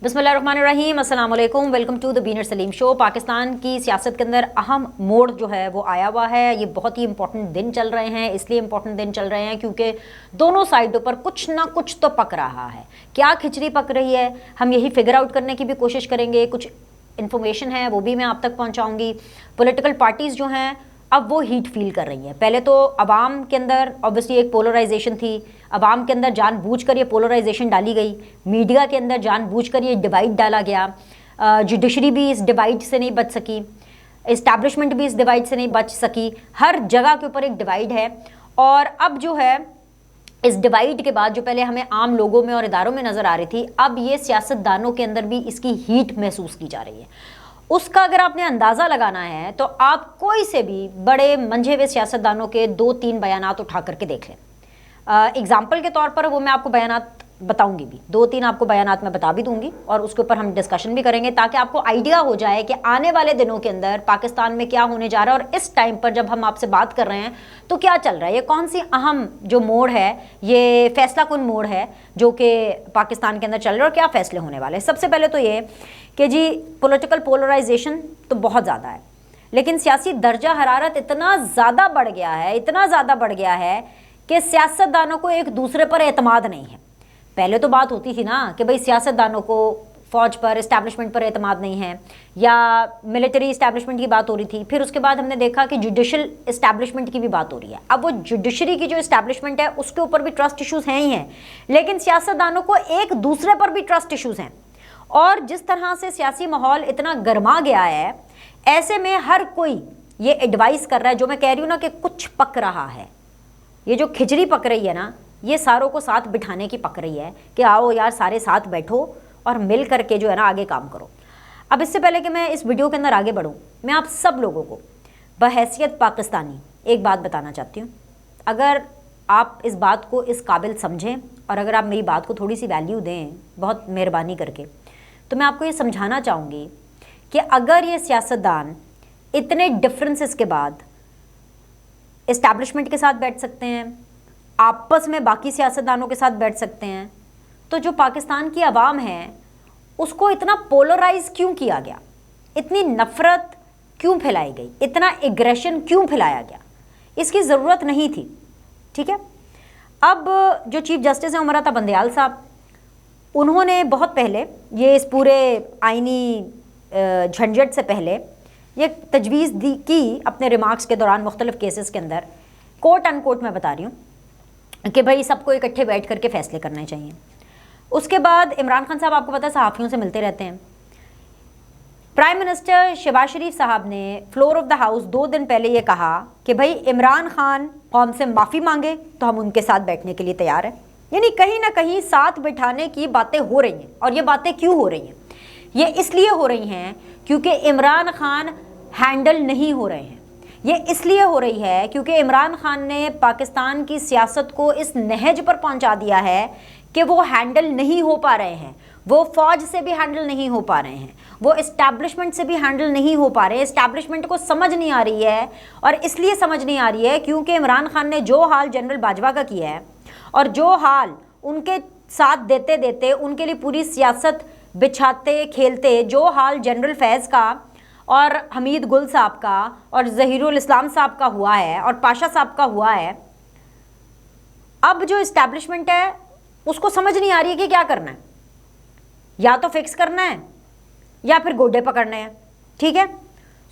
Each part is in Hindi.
बिस्मिल्लाहिर्रहमानिर्रहीम, अस्सलाम वालेकुम। वेलकम टू द बीनर सलीम शो। पाकिस्तान की सियासत के अंदर अहम मोड़ जो है वो आया हुआ है। ये बहुत ही इंपॉर्टेंट दिन चल रहे हैं। इसलिए इंपॉर्टेंट दिन चल रहे हैं क्योंकि दोनों साइडों पर कुछ ना कुछ तो पक रहा है। क्या खिचड़ी पक रही है, हम यही फिगर आउट करने की भी कोशिश करेंगे। कुछ इन्फॉर्मेशन है वो भी मैं आप तक पहुँचाऊँगी। पॉलिटिकल पार्टीज़ जो हैं अब वो हीट फील कर रही हैं। पहले तो अवाम के अंदर ऑब्वियसली एक पोलराइजेशन थी। अवाम के अंदर जानबूझकर ये पोलराइजेशन डाली गई। मीडिया के अंदर जानबूझकर ये डिवाइड डाला गया। जुडिशरी भी इस डिवाइड से नहीं बच सकी, इस्टेब्लिशमेंट भी इस डिवाइड से नहीं बच सकी। हर जगह के ऊपर एक डिवाइड है। और अब जो है इस डिवाइड के बाद जो पहले हमें आम लोगों में और इदारों में नज़र आ रही थी, अब ये सियासतदानों के अंदर भी इसकी हीट महसूस की जा रही है। उसका अगर आपने अंदाज़ा लगाना है तो आप कोई से भी बड़े मंझे हुए सियासतदानों के 2-3 बयानात उठा करके देख लें। एग्जाम्पल के तौर पर वो मैं आपको बयानात बताऊंगी भी, 2-3 आपको बयानात मैं बता भी दूंगी और उसके ऊपर हम डिस्कशन भी करेंगे ताकि आपको आइडिया हो जाए कि आने वाले दिनों के अंदर पाकिस्तान में क्या होने जा रहा है। और इस टाइम पर जब हम आपसे बात कर रहे हैं तो क्या चल रहा है, ये कौन सी अहम जो मोड़ है, ये फैसला कुन मोड़ है जो कि पाकिस्तान के अंदर चल रहा है और क्या फैसले होने वाले हैं। सबसे पहले तो ये कि जी पॉलिटिकल पोलराइजेशन तो बहुत ज़्यादा है, लेकिन सियासी दर्जा हरारत इतना ज़्यादा बढ़ गया है, इतना ज़्यादा बढ़ गया है कि सियासतदानों को एक दूसरे पर एतमाद नहीं है। पहले तो बात होती थी ना कि भाई सियासतदानों को फ़ौज पर, इस्टेब्लिशमेंट पर एतमाद नहीं है, या मिलिट्री इस्टेब्लिशमेंट की बात हो रही थी। फिर उसके बाद हमने देखा कि जुडिशल इस्टेब्लिशमेंट की भी बात हो रही है। अब वो जुडिशरी की जो इस्टेब्लिशमेंट है उसके ऊपर भी ट्रस्ट इशूज़ हैं ही हैं, लेकिन सियासतदानों को एक दूसरे पर भी ट्रस्ट इशूज़ हैं। और जिस तरह से सियासी माहौल इतना गर्मा गया है, ऐसे में हर कोई ये एडवाइस कर रहा है, जो मैं कह रही हूँ ना कि कुछ पक रहा है। ये जो खिचड़ी पक रही है ना, ये सारों को साथ बिठाने की पक रही है कि आओ यार सारे साथ बैठो और मिल करके जो है ना आगे काम करो। अब इससे पहले कि मैं इस वीडियो के अंदर आगे बढ़ूँ, मैं आप सब लोगों को बहैसियत पाकिस्तानी एक बात बताना चाहती हूँ। अगर आप इस बात को इस काबिल समझें और अगर आप मेरी बात को थोड़ी सी वैल्यू दें, बहुत मेहरबानी करके, तो मैं आपको ये समझाना चाहूँगी कि अगर ये सियासतदान इतने डिफरेंसेस के बाद इस्टेब्लिशमेंट के साथ बैठ सकते हैं, आपस में बाकी सियासतदानों के साथ बैठ सकते हैं, तो जो पाकिस्तान की आवाम है उसको इतना पोलराइज क्यों किया गया, इतनी नफ़रत क्यों फैलाई गई, इतना एग्रेशन क्यों फैलाया गया, इसकी ज़रूरत नहीं थी। ठीक है। अब जो चीफ जस्टिस हैं उमर अता बंदयाल साहब, उन्होंने बहुत पहले ये इस पूरे आइनी झंझट से पहले ये तजवीज़ दी की अपने रिमार्क्स के दौरान मुख्तलिफ केसेस के अंदर, कोट अनकोट मैं बता रही हूँ कि भाई सबको इकट्ठे बैठ करके फ़ैसले करने चाहिए। उसके बाद इमरान खान साहब आपको पता है सहाफ़ियों से मिलते रहते हैं। प्राइम मिनिस्टर शहबाज शरीफ साहब ने फ्लोर ऑफ द हाउस 2 दिन पहले ये कहा कि भाई इमरान खान कौम से माफ़ी मांगे तो हम उनके साथ बैठने के लिए तैयार हैं। यानी कहीं ना कहीं साथ बिठाने की बातें हो रही हैं। और ये बातें क्यों हो रही हैं? ये इसलिए हो रही हैं क्योंकि इमरान खान हैंडल नहीं हो रहे हैं। ये इसलिए हो रही है क्योंकि इमरान खान ने पाकिस्तान की सियासत को इस नहज पर पहुंचा दिया है कि वो हैंडल नहीं हो पा रहे हैं। वो फ़ौज से भी हैंडल नहीं हो पा रहे हैं, वो इस्टेब्लिशमेंट से भी हैंडल नहीं हो पा रहे हैं। इस्टेब्लिशमेंट को समझ नहीं आ रही है, और इसलिए समझ नहीं आ रही है क्योंकि इमरान खान ने जो हाल जनरल बाजवा का किया है और जो हाल उनके साथ देते देते उनके लिए पूरी सियासत बिछाते खेलते जो हाल जनरल फैज़ का और हमीद गुल साहब का और ज़हीरुल इस्लाम साहब का हुआ है और पाशा साहब का हुआ है, अब जो इस्टेब्लिशमेंट है उसको समझ नहीं आ रही है कि क्या करना है। या तो फिक्स करना है या फिर गोडे पकड़ने हैं। ठीक है।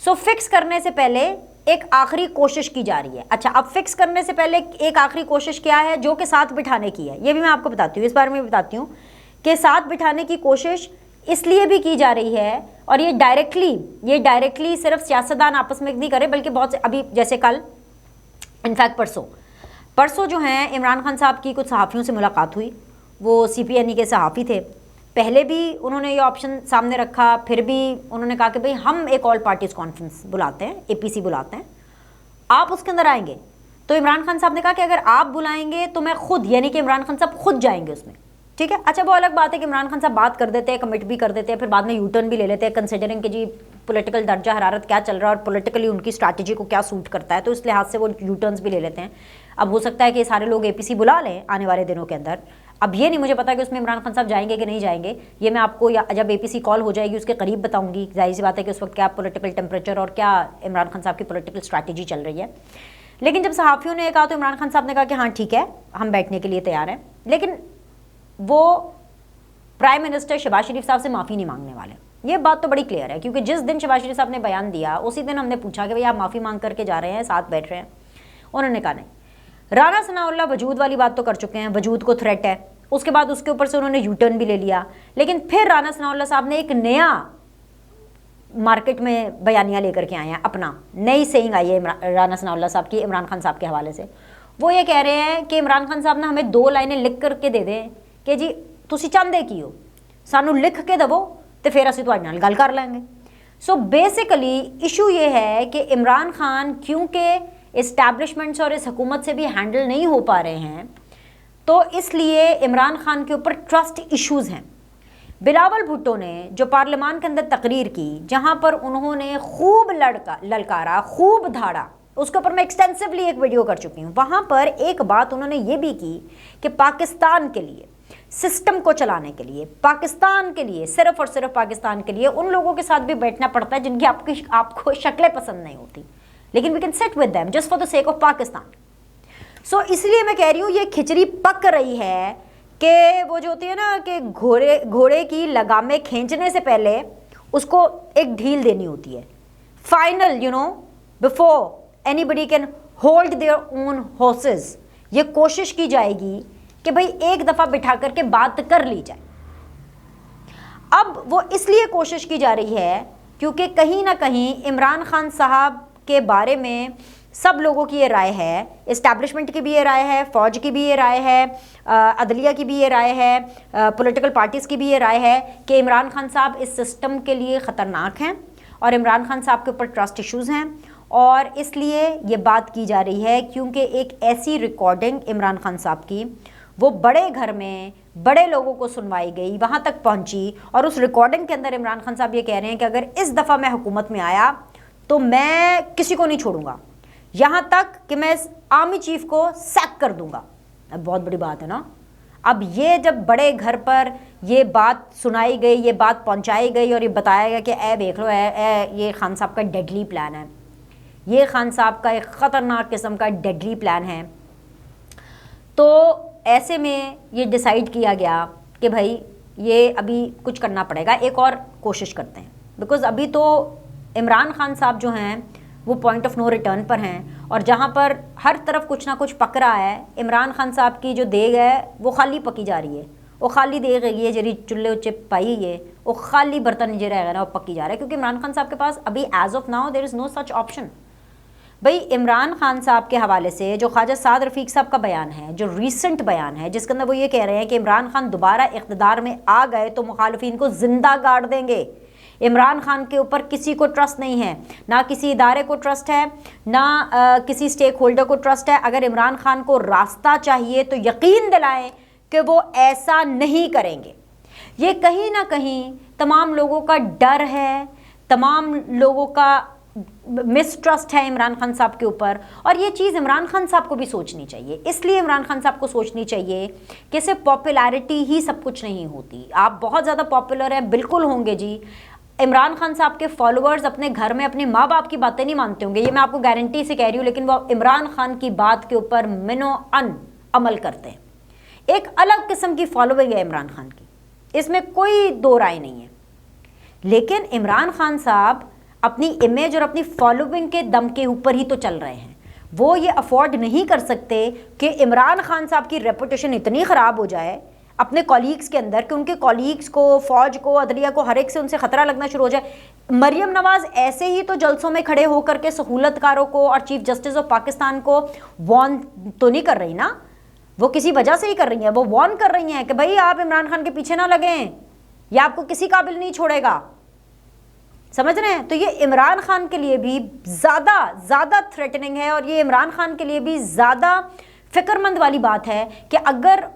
सो फिक्स करने से पहले एक आखिरी कोशिश की जा रही है। अच्छा, अब फिक्स करने से पहले एक आखिरी कोशिश क्या है, जो कि साथ बिठाने की है। ये भी मैं आपको बताती हूँ, इस बारे में बताती हूँ कि साथ बिठाने की कोशिश इसलिए भी की जा रही है, और ये डायरेक्टली सिर्फ सियासतदान आपस में नहीं करे, बल्कि बहुत से अभी जैसे कल इनफैक्ट परसों जो हैं इमरान खान साहब की कुछ सहाफ़ियों से मुलाकात हुई। वो CPNE के सहाफ़ी थे। पहले भी उन्होंने ये ऑप्शन सामने रखा, फिर भी उन्होंने कहा कि भाई हम एक ऑल पार्टीज़ कॉन्फ्रेंस बुलाते हैं, APC बुलाते हैं, आप उसके अंदर आएंगे। तो इमरान खान साहब ने कहा कि अगर आप बुलाएंगे तो मैं खुद, यानी कि इमरान खान साहब खुद जाएंगे उसमें। ठीक है। अच्छा, वो अलग बात है कि इमरान खान साहब बात कर देते हैं, कमिट भी कर देते हैं, फिर बाद में यूटर्न भी ले लेते हैं, कंसिडरिंग कि जी पॉलिटिकल दर्जा हरारत क्या चल रहा है और पॉलिटिकली उनकी स्ट्रैटेजी को क्या सूट करता है, तो इस लिहाज से वो यूटर्न्स भी ले लेते हैं। अब हो सकता है कि सारे लोग APC बुला लें आने वाले दिनों के अंदर, अब ये नहीं मुझे पता कि उसमें इमरान खान साहब जाएंगे कि नहीं जाएंगे, ये मैं आपको या जब APC कॉल हो जाएगी उसके करीब बताऊंगी। जाहिर सी बात है कि उस वक्त क्या पॉलिटिकल टेम्परेचर और क्या इमरान खान साहब की पॉलिटिकल स्ट्रैटेजी चल रही है। लेकिन जब सहाफ़ियों ने कहा तो इमरान खान साहब ने कहा कि हाँ ठीक है, हम बैठने के लिए तैयार हैं, लेकिन वो प्राइम मिनिस्टर शहबाज शरीफ साहब से माफ़ी नहीं मांगने वाले। ये बात तो बड़ी क्लियर है, क्योंकि जिस दिन शहबाज शरीफ साहब ने बयान दिया उसी दिन हमने पूछा कि भाई आप माफ़ी मांग करके जा रहे हैं, साथ बैठ रहे हैं। उन्होंने कहा नहीं। राना सनाउल्लाह वजूद वाली बात तो कर चुके हैं, वजूद को थ्रेट है, उसके बाद उसके ऊपर से उन्होंने यूटर्न भी ले लिया। लेकिन फिर राना सनाउल्लाह साहब ने एक नया मार्केट में बयानिया लेकर के आए हैं, अपना नई सेइंग आई है राना सनाउल्लाह साहब की इमरान खान साहब के हवाले से। वो ये कह रहे हैं कि इमरान खान साहब ने हमें 2 लाइनें लिख करके दे दें कि जी तुसी चाहते की हो, सानू लिख के दवो तो फिर असीं तुहाडे नाल गल कर लेंगे। सो बेसिकली इशू ये है कि इमरान खान क्योंकि इस्टेब्लिशमेंट्स और इस हुकूमत से भी हैंडल नहीं हो पा रहे हैं, तो इसलिए इमरान खान के ऊपर ट्रस्ट इश्यूज़ हैं। बिलावल भुट्टो ने जो पार्लियामान के अंदर तकरीर की, जहां पर उन्होंने खूब ललकारा, खूब धाड़ा, उसके ऊपर मैं एक्सटेंसिवली एक वीडियो कर चुकी हूँ। वहाँ पर एक बात उन्होंने ये भी की कि पाकिस्तान के लिए, सिस्टम को चलाने के लिए, पाकिस्तान के लिए, सिर्फ और सिर्फ पाकिस्तान के लिए उन लोगों के साथ भी बैठना पड़ता है जिनकी आपको शक्लें पसंद नहीं होती, लेकिन we can sit with them just for the sake of Pakistan. So इसलिए मैं कह रही हूँ ये खिचड़ी पक रही है कि वो जो होती है ना कि घोड़े की लगामें खींचने से पहले उसको एक ढील देनी होती है। Final before anybody can hold their own horses, ये कोशिश की जाएगी कि भाई एक दफ़ा बिठा करके बात कर ली जाए। अब वो इसलिए कोशिश की जा रही है क्योंकि कहीं ना कहीं इमरान खान साहब के बारे में सब लोगों की ये राय है, इस्टेब्लिशमेंट की भी ये राय है, फ़ौज की भी ये राय है, अदलिया की भी ये राय है, पॉलिटिकल पार्टीज़ की भी ये राय है कि इमरान खान साहब इस सिस्टम के लिए ख़तरनाक हैं और इमरान खान साहब के ऊपर ट्रस्ट इश्यूज़ हैं। और इसलिए ये बात की जा रही है क्योंकि एक ऐसी रिकॉर्डिंग इमरान खान साहब की वो बड़े घर में बड़े लोगों को सुनवाई गई, वहाँ तक पहुँची, और उस रिकॉर्डिंग के अंदर इमरान खान साहब ये कह रहे हैं कि अगर इस दफ़ा मैं हुकूमत में आया तो मैं किसी को नहीं छोड़ूंगा, यहाँ तक कि मैं इस आर्मी चीफ को सैक कर दूंगा। अब बहुत बड़ी बात है ना। अब ये जब बड़े घर पर ये बात सुनाई गई, ये बात पहुँचाई गई और ये बताया गया कि ए देख लो ये खान साहब का डेडली प्लान है, ये खान साहब का एक ख़तरनाक किस्म का डेडली प्लान है, तो ऐसे में ये डिसाइड किया गया कि भाई ये अभी कुछ करना पड़ेगा, एक और कोशिश करते हैं। बिकॉज़ अभी तो इमरान खान साहब जो हैं वो पॉइंट ऑफ नो रिटर्न पर हैं, और जहाँ पर हर तरफ कुछ ना कुछ पक रहा है। इमरान खान साहब की जो देग है वो खाली पकी जा रही है, वो खाली देग है ये जरी चुल्ले उच्चे पाई है, वो खाली बर्तन जो रहेगा ना वो पकी जा रहा है, क्योंकि इमरान खान साहब के पास अभी as of now there is no such option. भाई इमरान खान साहब के हवाले से जो ख्वाजा साद रफ़ीक साहब का बयान है, जो रीसेंट बयान है, जिसके अंदर वो ये कह रहे हैं कि इमरान खान दोबारा इक़्तिदार में आ गए तो मुखालिफिन को ज़िंदा गाड़ देंगे। इमरान खान के ऊपर किसी को ट्रस्ट नहीं है, ना किसी इदारे को ट्रस्ट है, ना किसी स्टेक होल्डर को ट्रस्ट है। अगर इमरान खान को रास्ता चाहिए तो यकीन दिलाएं कि वो ऐसा नहीं करेंगे। ये कहीं ना कहीं तमाम लोगों का डर है, तमाम लोगों का मिसट्रस्ट है इमरान खान साहब के ऊपर, और ये चीज़ इमरान खान साहब को भी सोचनी चाहिए। इसलिए इमरान खान साहब को सोचनी चाहिए कि सिर्फ पॉपुलैरिटी ही सब कुछ नहीं होती। आप बहुत ज़्यादा पॉपुलर हैं, बिल्कुल होंगे जी। इमरान खान साहब के फॉलोअर्स अपने घर में अपने माँ बाप की बातें नहीं मानते होंगे, ये मैं आपको गारंटी से कह रही हूँ, लेकिन वो इमरान खान की बात के ऊपर मिनो अन अमल करते हैं। एक अलग किस्म की फॉलोइंग है इमरान खान की, इसमें कोई दो राय नहीं है। लेकिन इमरान खान साहब अपनी इमेज और अपनी फॉलोइंग के दम के ऊपर ही तो चल रहे हैं। वो ये अफोर्ड नहीं कर सकते कि इमरान खान साहब की रेपुटेशन इतनी ख़राब हो जाए अपने कॉलीग्स के अंदर कि उनके कॉलीग्स को, फ़ौज को, अदलिया को, हर एक से उनसे ख़तरा लगना शुरू हो जाए। मरियम नवाज़ ऐसे ही तो जलसों में खड़े होकर के सहूलतकारों को और चीफ जस्टिस ऑफ पाकिस्तान को वॉर्न तो नहीं कर रही ना, वो किसी वजह से ही कर रही हैं। वो वॉर्न कर रही हैं कि भाई आप इमरान खान के पीछे ना लगें, या आपको किसी काबिल नहीं छोड़ेगा। समझ रहे हैं? तो ये इमरान खान के लिए भी ज़्यादा थ्रेटनिंग है, और ये इमरान खान के लिए भी ज़्यादा फ़िक्रमंद वाली बात है कि अगर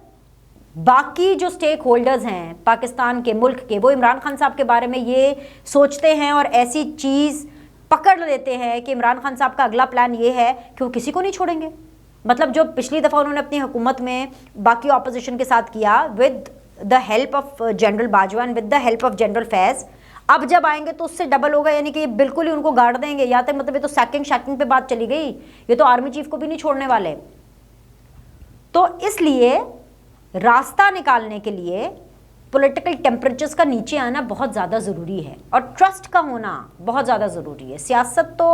बाकी जो स्टेक होल्डर्स हैं पाकिस्तान के, मुल्क के, वो इमरान खान साहब के बारे में ये सोचते हैं और ऐसी चीज़ पकड़ लेते हैं कि इमरान खान साहब का अगला प्लान ये है कि वो किसी को नहीं छोड़ेंगे, मतलब जो पिछली दफ़ा उन्होंने अपनी हुकूमत में बाकी ऑपोजिशन के साथ किया with the help of general Bajwa and with the help of general Faiz, अब जब आएंगे तो उससे डबल होगा, यानी कि ये बिल्कुल ही उनको गाड़ देंगे। या तक मतलब ये तो सैकिंग पे बात चली गई, ये तो आर्मी चीफ को भी नहीं छोड़ने वाले। तो इसलिए रास्ता निकालने के लिए पॉलिटिकल टेम्परेचर्स का नीचे आना बहुत ज़्यादा ज़रूरी है और ट्रस्ट का होना बहुत ज़्यादा ज़रूरी है। सियासत तो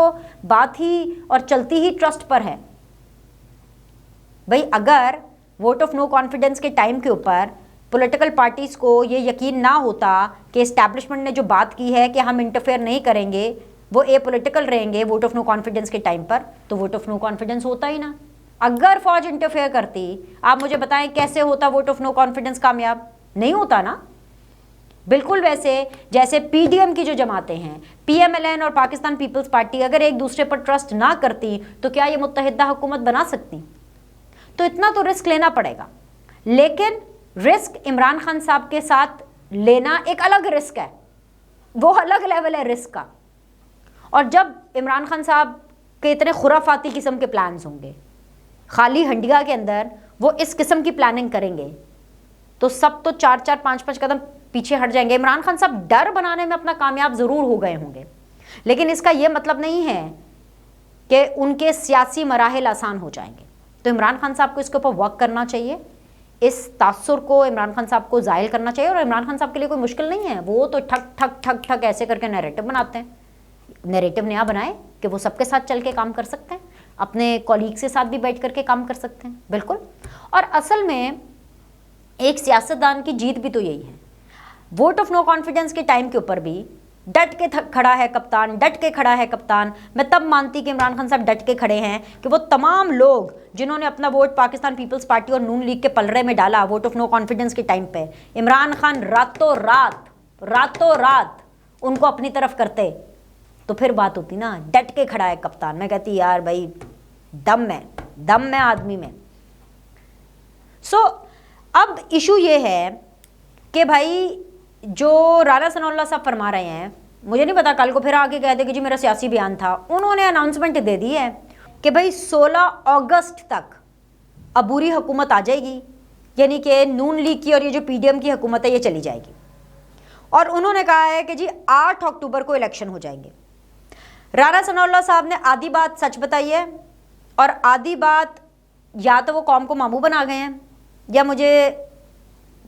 बात ही और चलती ही ट्रस्ट पर है भाई। अगर वोट ऑफ नो कॉन्फिडेंस के टाइम के ऊपर पॉलिटिकल पार्टीज़ को ये यकीन ना होता कि इस्टेब्लिशमेंट ने जो बात की है कि हम इंटरफेयर नहीं करेंगे, वो ए पॉलिटिकल रहेंगे वोट ऑफ नो कॉन्फिडेंस के टाइम पर, तो वोट ऑफ नो कॉन्फिडेंस होता ही ना। अगर फौज इंटरफेयर करती, आप मुझे बताएं कैसे होता वोट ऑफ नो कॉन्फिडेंस कामयाब? नहीं होता ना। बिल्कुल वैसे जैसे पीडीएम की जो जमातें हैं, पीएमएलएन और पाकिस्तान पीपल्स पार्टी, अगर एक दूसरे पर ट्रस्ट ना करती तो क्या ये मुत्तहिदा हुकूमत बना सकती? तो इतना तो रिस्क लेना पड़ेगा। लेकिन रिस्क इमरान खान साहब के साथ लेना एक अलग रिस्क है, वो अलग लेवल है रिस्क का। और जब इमरान खान साहब के इतने खुराफाती किस्म के प्लान्स होंगे, खाली हंडिया के अंदर वो इस किस्म की प्लानिंग करेंगे, तो सब तो 4-4, 5-5 कदम पीछे हट जाएंगे। इमरान खान साहब डर बनाने में अपना कामयाब ज़रूर हो गए होंगे, लेकिन इसका यह मतलब नहीं है कि उनके सियासी मराहिल आसान हो जाएंगे। तो इमरान खान साहब को इसके ऊपर वर्क करना चाहिए, इस तासुर को इमरान खान साहब को ज़ाहिर करना चाहिए। और इमरान खान साहब के लिए कोई मुश्किल नहीं है, वो तो ठक ठक ठक ठक ऐसे करके नैरेटिव बनाते हैं। नैरेटिव नया बनाए कि वो सबके साथ चल के काम कर सकते हैं, अपने कॉलीग्स के साथ भी बैठ करके काम कर सकते हैं, बिल्कुल। और असल में एक सियासतदान की जीत भी तो यही है। वोट ऑफ नो कॉन्फिडेंस के टाइम के ऊपर भी डट के खड़ा है कप्तान, डट के खड़ा है कप्तान। मैं तब मानती कि इमरान खान साहब डट के खड़े हैं कि वो तमाम लोग जिन्होंने अपना वोट पाकिस्तान पीपल्स पार्टी और नून लीग के पलड़े में डाला वोट ऑफ नो कॉन्फिडेंस के टाइम पे, इमरान खान रातों रात उनको अपनी तरफ करते, तो फिर बात होती ना, डट के खड़ा है कप्तान। मैं कहती यार भाई दम है आदमी में। सो अब इशू ये है कि भाई जो राना सनाउल्लाह साहब फरमा रहे हैं, मुझे नहीं पता कल को फिर आके कह दे कि जी मेरा सियासी बयान था। उन्होंने अनाउंसमेंट दे दी है कि भाई 16 अगस्त तक अबूरी हुकूमत आ जाएगी, यानी कि नून लीग की और ये जो पीडीएम की हुकूमत है ये चली जाएगी। और उन्होंने कहा है कि जी 8 अक्टूबर को इलेक्शन हो जाएंगे। राना सनाउल्लाह साहब ने आधी बात सच बताई है और आधी बात या तो वो कौम को मामू बना गए हैं या मुझे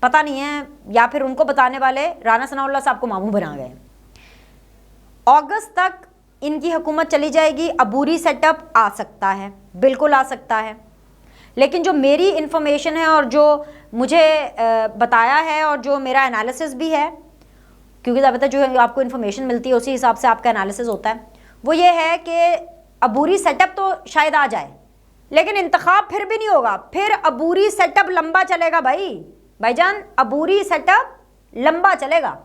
पता नहीं है, या फिर उनको बताने वाले राना सनाउल्लाह साहब को मामू बना गए। अगस्त तक इनकी हुकूमत चली जाएगी, अबूरी सेटअप आ सकता है, बिल्कुल आ सकता है। लेकिन जो मेरी इन्फॉर्मेशन है और जो मुझे बताया है और जो मेरा एनालिसिस भी है, क्योंकि ज़्यादातर जो आपको इन्फॉर्मेशन मिलती है उसी हिसाब से आपका एनालिसिस होता है, वो ये है कि अबूरी सेटअप तो शायद आ जाए लेकिन इंतखाब फिर भी नहीं होगा। फिर अबूरी सेटअप लंबा चलेगा भाईजान, अबूरी सेटअप लंबा चलेगा।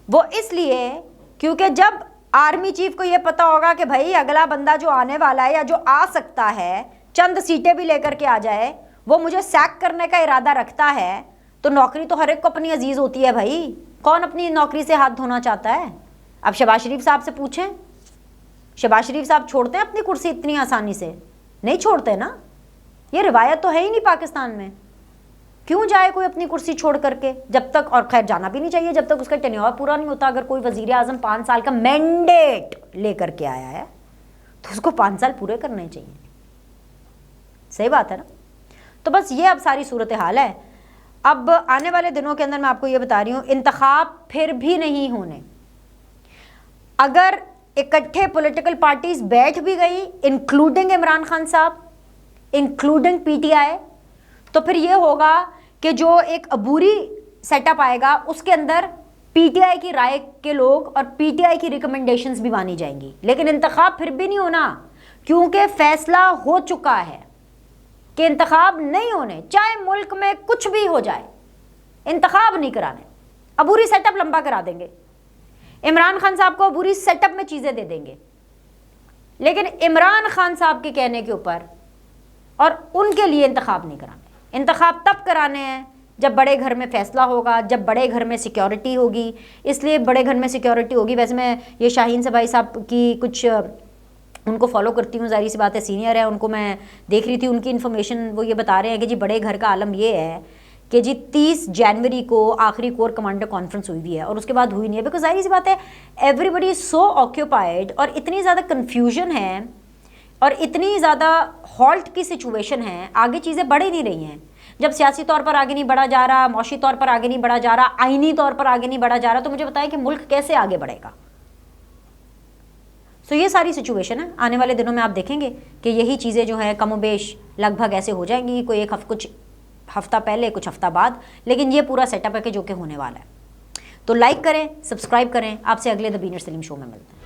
वो इसलिए क्योंकि जब आर्मी चीफ को ये पता होगा कि भाई अगला बंदा जो आने वाला है या जो आ सकता है, चंद सीटें भी लेकर के आ जाए, वो मुझे सैक करने का इरादा रखता है, तो नौकरी तो हर एक को अपनी अजीज होती है भाई। कौन अपनी नौकरी से हाथ धोना चाहता है? अब शहबाज शरीफ साहब से पूछें, शहबाज शरीफ साहब छोड़ते हैं अपनी कुर्सी इतनी आसानी से? नहीं छोड़ते ना। ये रिवायत तो है ही नहीं पाकिस्तान में। क्यों जाए कोई अपनी कुर्सी छोड़ करके, जब तक, और खैर जाना भी नहीं चाहिए जब तक उसका टेन्योर पूरा नहीं होता। अगर कोई वजीर आजम 5 साल का मैंडेट लेकर के आया है तो उसको 5 साल पूरे करने चाहिए। सही बात है ना। तो बस ये अब सारी सूरत हाल है। अब आने वाले दिनों के अंदर मैं आपको ये बता रही हूँ, इंतखाब फिर भी नहीं होने। अगर इकट्ठे पॉलिटिकल पार्टीज बैठ भी गई, इंक्लूडिंग इमरान खान साहब, इंक्लूडिंग पीटीआई, तो फिर ये होगा कि जो एक अबूरी सेटअप आएगा उसके अंदर पीटीआई की राय के लोग और पीटीआई की रिकमेंडेशंस भी मानी जाएंगी। लेकिन इंतखाब फिर भी नहीं होना, क्योंकि फैसला हो चुका है कि इंतखाब नहीं होने, चाहे मुल्क में कुछ भी हो जाए, इंतखाब नहीं कराने। अबूरी सेटअप लंबा करा देंगे, इमरान खान साहब को अबूरी सेटअप में चीज़ें दे देंगे, लेकिन इमरान खान साहब के कहने के ऊपर और उनके लिए इंतखाब नहीं कराने। इंतखाब तब कराने हैं जब बड़े घर में फैसला होगा, जब बड़े घर में सिक्योरिटी होगी। इसलिए बड़े घर में सिक्योरिटी होगी। वैसे मैं ये शाहीन से भाई साहब की कुछ उनको फॉलो करती हूँ, जाहिर सी बात है सीनियर है, उनको मैं देख रही थी, उनकी इन्फॉर्मेशन वो ये बता रहे हैं कि जी बड़े घर का आलम ये है कि जी 30 जनवरी को आखिरी कोर कमांडर कॉन्फ्रेंस हुई हुई है और उसके बाद हुई नहीं है, बिकॉज जाहिर सी बात है एवरीबडी इज सो ऑक्यूपाइड और इतनी ज़्यादा कन्फ्यूजन है और इतनी ज़्यादा हॉल्ट की सिचुएशन है, आगे चीज़ें बढ़ ही नहीं रही हैं। जब सियासी तौर पर आगे नहीं बढ़ा जा रहा, मौशी तौर पर आगे नहीं बढ़ा जा रहा, आईनी तौर पर आगे नहीं बढ़ा जा रहा, तो मुझे बताएं कि मुल्क कैसे आगे बढ़ेगा। सो ये सारी सिचुएशन है। आने वाले दिनों में आप देखेंगे कि यही चीज़ें जो है कमोबेश लगभग ऐसे हो जाएंगी, कोई कुछ हफ्ता पहले कुछ हफ्ता बाद, लेकिन ये पूरा सेटअप है कि जो कि होने वाला है। तो लाइक करें, सब्सक्राइब करें। आपसे अगले द बीनर सलीम शो में मिलते हैं।